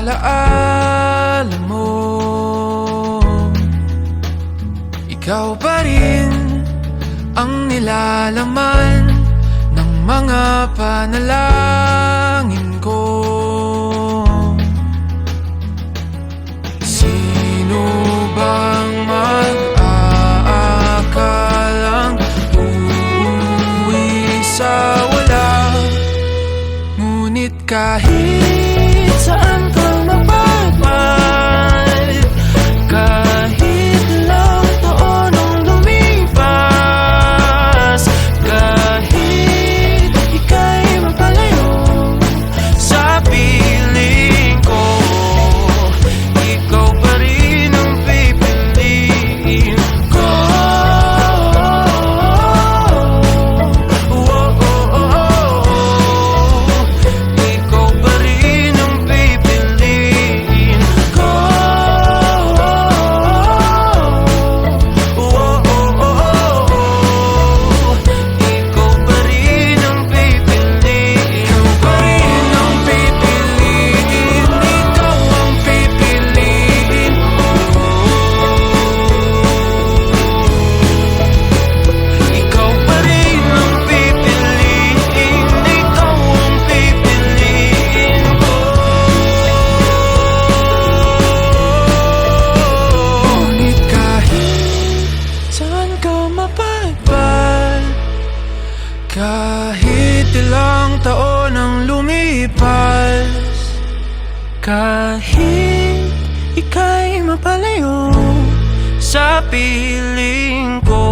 alaala mo. Ikaw pa rin ang nilalaman ng mga panalangin ko. Sino bang mag-aakalang uuwi sa wala? Ngunit kahit saan ka mapapad, kahit ilang taon ang lumipas, kahit ika'y mapalayo sa piling ko, ikaw pa rin ang pipiliin ko. Ikaw pa rin ang pipiliin ko. Ikaw pa rin ang pipiliin. Ikaw pa rin ang pipiliin. Ikaw ang pipiliin ko. Ikaw pa rin ang pipiliin. Ikaw ang pipiliin ko. Ngunit kahit saan ka mapadpad, kahit ilang taon ang lumipas, kahit ika'y mapalayo sa piling ko,